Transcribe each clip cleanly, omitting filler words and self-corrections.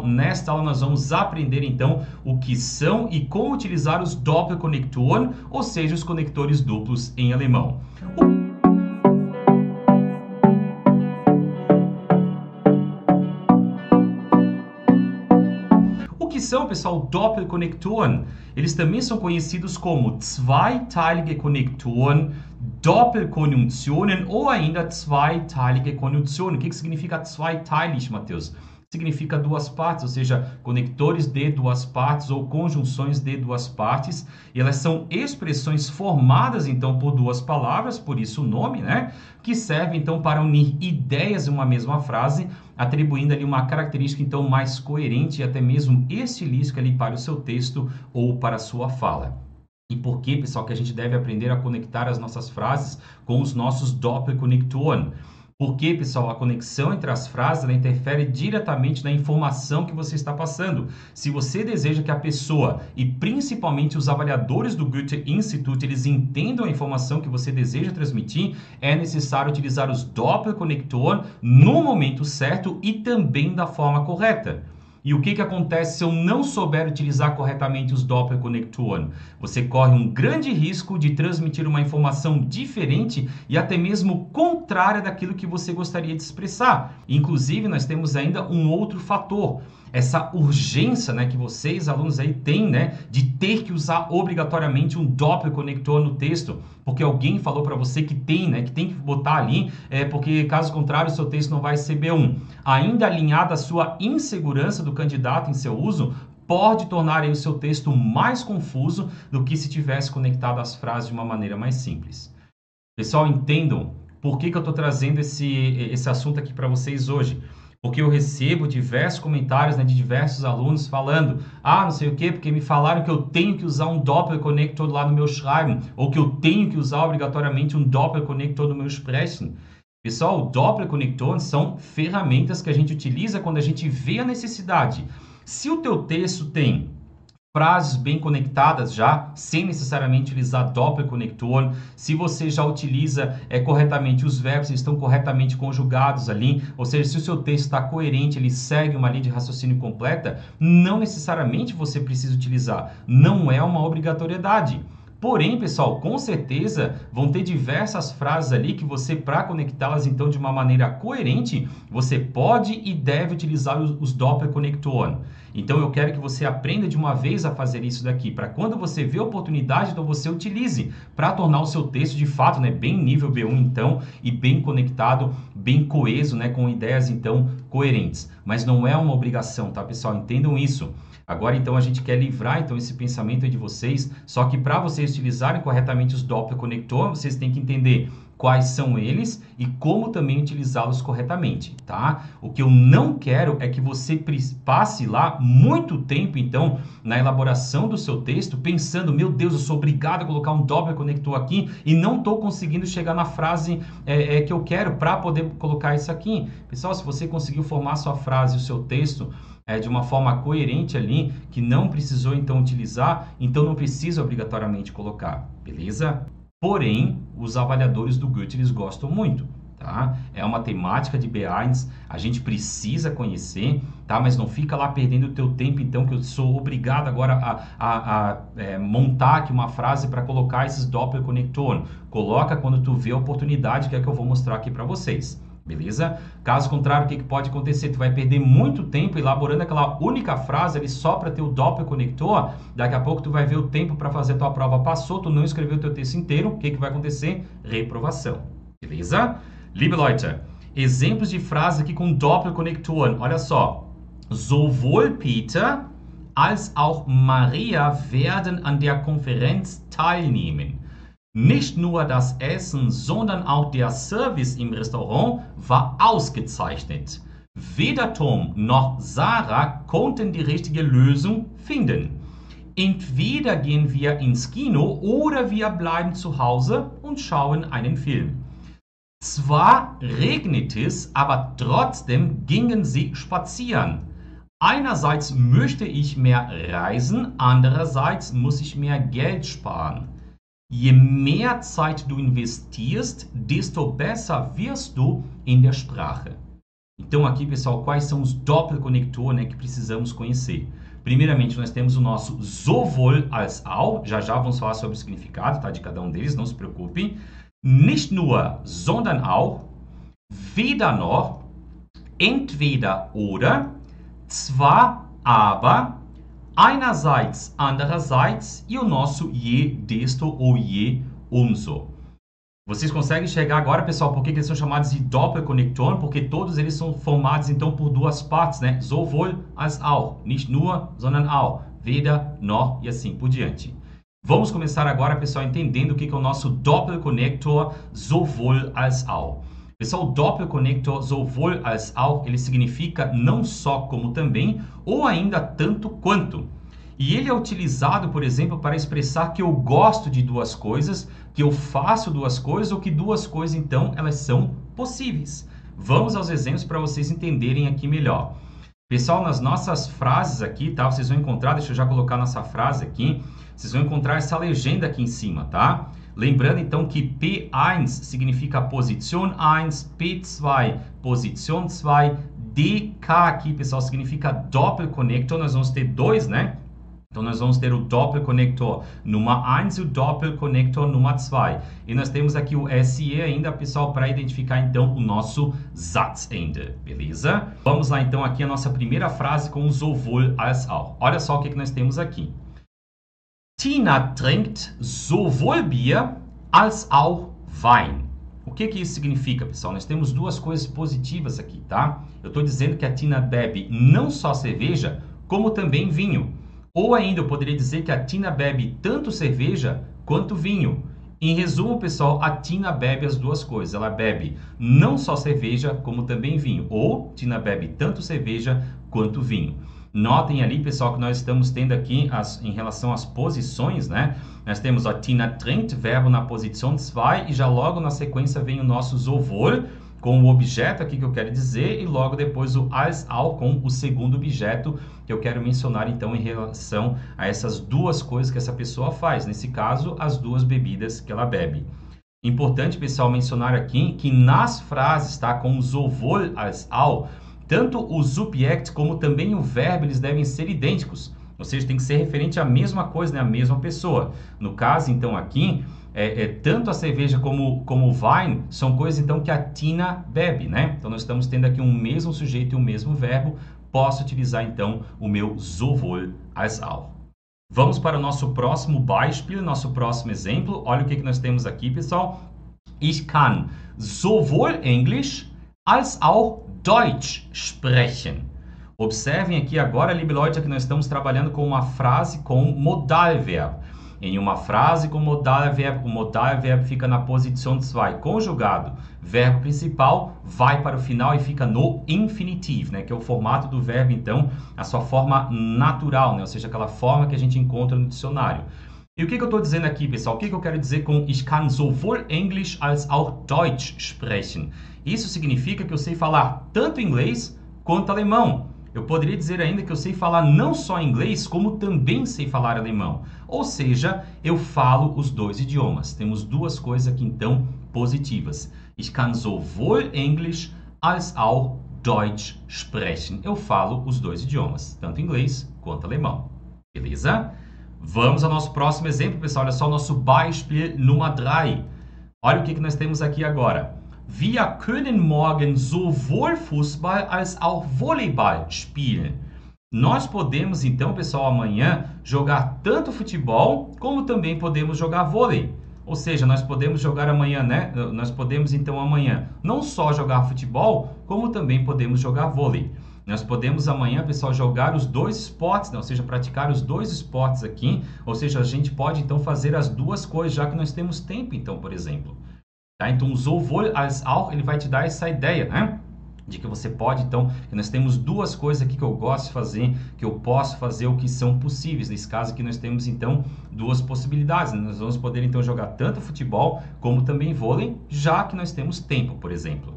Nesta aula nós vamos aprender então o que são e como utilizar os Doppelkonnektoren, ou seja, os conectores duplos em alemão. O que são, pessoal, Doppelkonnektoren? Eles também são conhecidos como zweiteilige Konnektoren, Doppelkonjunktionen ou ainda zweiteilige Konjunktionen. O que significa zweiteilig, Matheus? Significa duas partes, ou seja, conectores de duas partes ou conjunções de duas partes. E elas são expressões formadas, então, por duas palavras, por isso o nome, né? Que serve, então, para unir ideias em uma mesma frase, atribuindo ali uma característica, então, mais coerente e até mesmo estilística ali para o seu texto ou para a sua fala. E por que, pessoal, que a gente deve aprender a conectar as nossas frases com os nossos Doppelkonnektoren? Porque, pessoal, a conexão entre as frases ela interfere diretamente na informação que você está passando. Se você deseja que a pessoa, e principalmente os avaliadores do Goethe-Institut, eles entendam a informação que você deseja transmitir, é necessário utilizar os Doppelkonnektoren no momento certo e também da forma correta. E o que acontece se eu não souber utilizar corretamente os Doppelkonnektoren? Você corre um grande risco de transmitir uma informação diferente e até mesmo contrária daquilo que você gostaria de expressar. Inclusive, nós temos ainda um outro fator. Essa urgência, né, que vocês, alunos, aí têm, né, de ter que usar obrigatoriamente um Doppelkonnektor no texto, porque alguém falou para você que tem, né, que tem que botar ali, porque caso contrário o seu texto não vai ser B1. Ainda alinhada à sua insegurança do candidato em seu uso, pode tornar aí o seu texto mais confuso do que se tivesse conectado as frases de uma maneira mais simples. Pessoal, entendam por que eu estou trazendo esse assunto aqui para vocês hoje. Porque eu recebo diversos comentários, né, de diversos alunos falando não sei o quê, porque me falaram que eu tenho que usar um Doppelkonnektor lá no meu Schreiben, ou que eu tenho que usar obrigatoriamente um Doppelkonnektor no meu Sprechen. Pessoal, Doppelkonnektoren são ferramentas que a gente utiliza quando a gente vê a necessidade. Se o teu texto tem frases bem conectadas já, sem necessariamente utilizar Doppelkonnektoren, se você já utiliza corretamente os verbos, eles estão corretamente conjugados ali, ou seja, se o seu texto está coerente, ele segue uma linha de raciocínio completa, não necessariamente você precisa utilizar, não é uma obrigatoriedade. Porém, pessoal, com certeza vão ter diversas frases ali que você, para conectá-las então de uma maneira coerente, você pode e deve utilizar os Doppelkonnektoren. Então eu quero que você aprenda de uma vez a fazer isso daqui, para quando você vê a oportunidade, então você utilize, para tornar o seu texto de fato, né, bem nível B1 então, e bem conectado, bem coeso, né, com ideias então coerentes. Mas não é uma obrigação, tá, pessoal? Entendam isso. Agora, então, a gente quer livrar então esse pensamento aí de vocês, só que para vocês utilizarem corretamente os Doppelkonnektoren, vocês têm que entender quais são eles e como também utilizá-los corretamente, tá? O que eu não quero é que você passe lá muito tempo, então, na elaboração do seu texto, pensando, meu Deus, eu sou obrigado a colocar um Doppelkonnektor aqui e não estou conseguindo chegar na frase que eu quero para poder colocar isso aqui. Pessoal, se você conseguiu formar sua frase, o seu texto, de uma forma coerente ali, que não precisou então utilizar, então não precisa obrigatoriamente colocar, beleza? Porém, os avaliadores do Goethe, eles gostam muito, tá? É uma temática de B1, a gente precisa conhecer, tá? Mas não fica lá perdendo o teu tempo, então, que eu sou obrigado agora a montar aqui uma frase para colocar esses Doppelkonnektoren. Coloca quando tu vê a oportunidade, que é que eu vou mostrar aqui para vocês. Beleza? Caso contrário, o que pode acontecer? Tu vai perder muito tempo elaborando aquela única frase ali só para ter o Doppelkonnektor. Daqui a pouco tu vai ver o tempo para fazer a tua prova passou, tu não escreveu o teu texto inteiro. O que vai acontecer? Reprovação. Beleza? Liebe Leute, exemplos de frases aqui com Doppelkonnektoren. Olha só. Sowohl Peter als auch Maria werden an der Konferenz teilnehmen. Nicht nur das Essen, sondern auch der Service im Restaurant war ausgezeichnet. Weder Tom noch Sarah konnten die richtige Lösung finden. Entweder gehen wir ins Kino oder wir bleiben zu Hause und schauen einen Film. Zwar regnet es, aber trotzdem gingen sie spazieren. Einerseits möchte ich mehr reisen, andererseits muss ich mehr Geld sparen. Je mehr Zeit du investierst, desto besser wirst du in der Sprache. Então aqui, pessoal, quais são os Doppelkonnektoren, né, que precisamos conhecer? Primeiramente, nós temos o nosso sowohl als auch. Já já vamos falar sobre o significado, tá, de cada um deles, não se preocupem. Nicht nur, sondern auch. Weder noch. Entweder oder. Zwar, aber. Einerseits, andererseits. E o nosso je desto ou je umso. Vocês conseguem enxergar agora, pessoal, por que eles são chamados de Doppelkonnektoren? Porque todos eles são formados, então, por duas partes, né? Sowohl als auch. Nicht nur, sondern auch. Weder, noch e assim por diante. Vamos começar agora, pessoal, entendendo o que é o nosso Doppelkonnektor sowohl als auch. Pessoal, o Doppelkonnektor sowohl als auch, ele significa não só como também, ou ainda tanto quanto. E ele é utilizado, por exemplo, para expressar que eu gosto de duas coisas, que eu faço duas coisas ou que duas coisas, então, elas são possíveis. Vamos aos exemplos para vocês entenderem aqui melhor. Pessoal, nas nossas frases aqui, tá? Vocês vão encontrar, deixa eu já colocar nossa frase aqui, vocês vão encontrar essa legenda aqui em cima, tá? Lembrando, então, que P1 significa Position 1, P2, Position 2, DK aqui, pessoal, significa Doppelkonnektor, nós vamos ter dois, né? Então, nós vamos ter o Doppelkonnektor número 1 e o Doppelkonnektor número 2. E nós temos aqui o SE ainda, pessoal, para identificar, então, o nosso Satzende, beleza? Vamos lá, então, aqui a nossa primeira frase com o sowohl als auch. Olha só o que nós temos aqui. Tina trinkt sowohl Bier als auch Wein. O que isso significa, pessoal? Nós temos duas coisas positivas aqui, tá? Eu estou dizendo que a Tina bebe não só cerveja, como também vinho. Ou ainda eu poderia dizer que a Tina bebe tanto cerveja quanto vinho. Em resumo, pessoal, a Tina bebe as duas coisas. Ela bebe não só cerveja, como também vinho. Ou Tina bebe tanto cerveja quanto vinho. Notem ali, pessoal, que nós estamos tendo aqui em relação às posições, né? Nós temos a Tina trinkt, verbo na posição 2, e já logo na sequência vem o nosso sowohl, com o objeto aqui que eu quero dizer, e logo depois o als auch com o segundo objeto que eu quero mencionar, então, em relação a essas duas coisas que essa pessoa faz. Nesse caso, as duas bebidas que ela bebe. Importante, pessoal, mencionar aqui que nas frases, tá, com o sowohl als auch, tanto o subject como também o verbo, eles devem ser idênticos. Ou seja, tem que ser referente à mesma coisa, né, à mesma pessoa. No caso, então, aqui, tanto a cerveja como o wine são coisas, então, que a Tina bebe, né? Então, nós estamos tendo aqui um mesmo sujeito e um mesmo verbo. Posso utilizar, então, o meu sowohl als auch. Vamos para o nosso próximo Beispiel, nosso próximo exemplo. Olha o que nós temos aqui, pessoal. Ich kann sowohl Englisch als auch Deutsch sprechen. Observem aqui agora, liebe Leute, que nós estamos trabalhando com uma frase com modalverbo. Em uma frase com modalverbo, o modalverbo fica na posição 2, conjugado. Verbo principal vai para o final e fica no infinitivo, né? Que é o formato do verbo, então, a sua forma natural, né? Ou seja, aquela forma que a gente encontra no dicionário. E o que eu estou dizendo aqui, pessoal? O que eu quero dizer com Ich kann sowohl Englisch als auch Deutsch sprechen? Isso significa que eu sei falar tanto inglês quanto alemão. Eu poderia dizer ainda que eu sei falar não só inglês, como também sei falar alemão. Ou seja, eu falo os dois idiomas. Temos duas coisas aqui, então, positivas. Ich kann sowohl Englisch als auch Deutsch sprechen. Eu falo os dois idiomas, tanto inglês quanto alemão. Beleza? Vamos ao nosso próximo exemplo, pessoal. Olha só o nosso Beispiel Nummer 3. Olha o que nós temos aqui agora. Wir können morgen sowohl Fußball als auch Volleyball spielen. Nós podemos, então, pessoal, amanhã jogar tanto futebol como também podemos jogar vôlei. Ou seja, nós podemos jogar amanhã, né? Nós podemos, então, amanhã não só jogar futebol, como também podemos jogar vôlei. Nós podemos amanhã, pessoal, jogar os dois esportes, né? Ou seja, praticar os dois esportes aqui. Ou seja, a gente pode, então, fazer as duas coisas, já que nós temos tempo, então, por exemplo. Tá? Então, o sowohl als auch, ele vai te dar essa ideia, né? De que você pode, então, que nós temos duas coisas aqui que eu gosto de fazer, que eu posso fazer, o que são possíveis. Nesse caso aqui, nós temos, então, duas possibilidades. Nós vamos poder, então, jogar tanto futebol como também vôlei, já que nós temos tempo, por exemplo.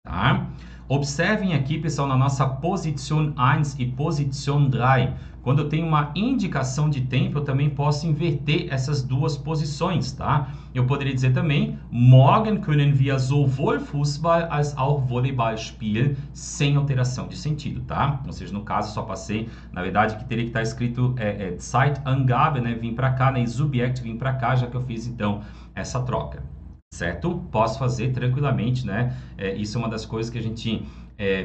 Tá? Observem aqui, pessoal, na nossa posição 1 e posição 3. Quando eu tenho uma indicação de tempo, eu também posso inverter essas duas posições, tá? eu poderia dizer também, morgen können wir sowohl Fußball als auch Volleyball spielen, sem alteração de sentido, tá? Ou seja, no caso, só passei, na verdade, que teria que estar escrito Zeitangabe, né? Vim para cá, né? E Subjekt vim para cá, já que eu fiz, então, essa troca, certo? Posso fazer tranquilamente, né? Isso é uma das coisas que a gente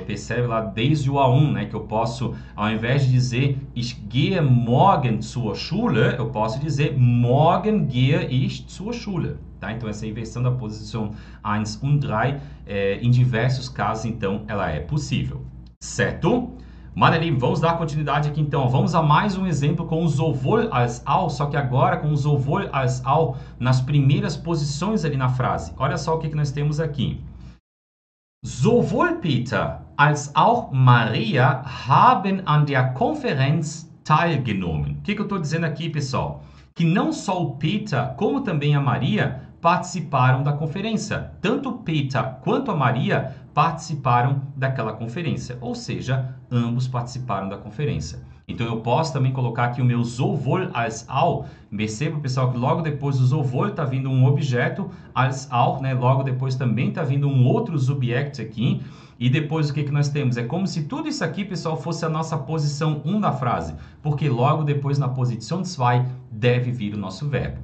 percebe lá desde o A1, né? Que eu posso, ao invés de dizer ich gehe morgen zur Schule, eu posso dizer morgen gehe ich zur Schule, tá? Então, essa inversão da posição 1 und 3, em diversos casos, então, ela é possível, certo? Meine Lieben, vamos dar continuidade aqui então. Vamos a mais um exemplo com o sowohl als auch, só que agora com o sowohl als auch nas primeiras posições ali na frase. Olha só o que nós temos aqui. Sowohl Peter als auch Maria haben an der Konferenz teilgenommen. O que eu estou dizendo aqui, pessoal? Que não só o Peter, como também a Maria participaram da conferência. Tanto o Peter quanto a Maria participaram daquela conferência. Ou seja, ambos participaram da conferência. Então, eu posso também colocar aqui o meu sowohl als auch. Perceba, pessoal, que logo depois do sowohl está vindo um objeto, als auch, né? Logo depois também está vindo um outro subject aqui. E depois o que nós temos? É como se tudo isso aqui, pessoal, fosse a nossa posição 1 da frase. Porque logo depois, na posição 2, deve vir o nosso verbo.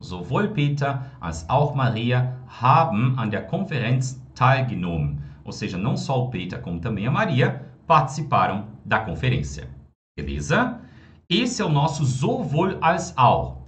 Sowohl Peter als auch Maria haben an der Konferenz teilgenommen. Ou seja, não só o Peter como também a Maria participaram da conferência. Beleza? Esse é o nosso sowohl als auch.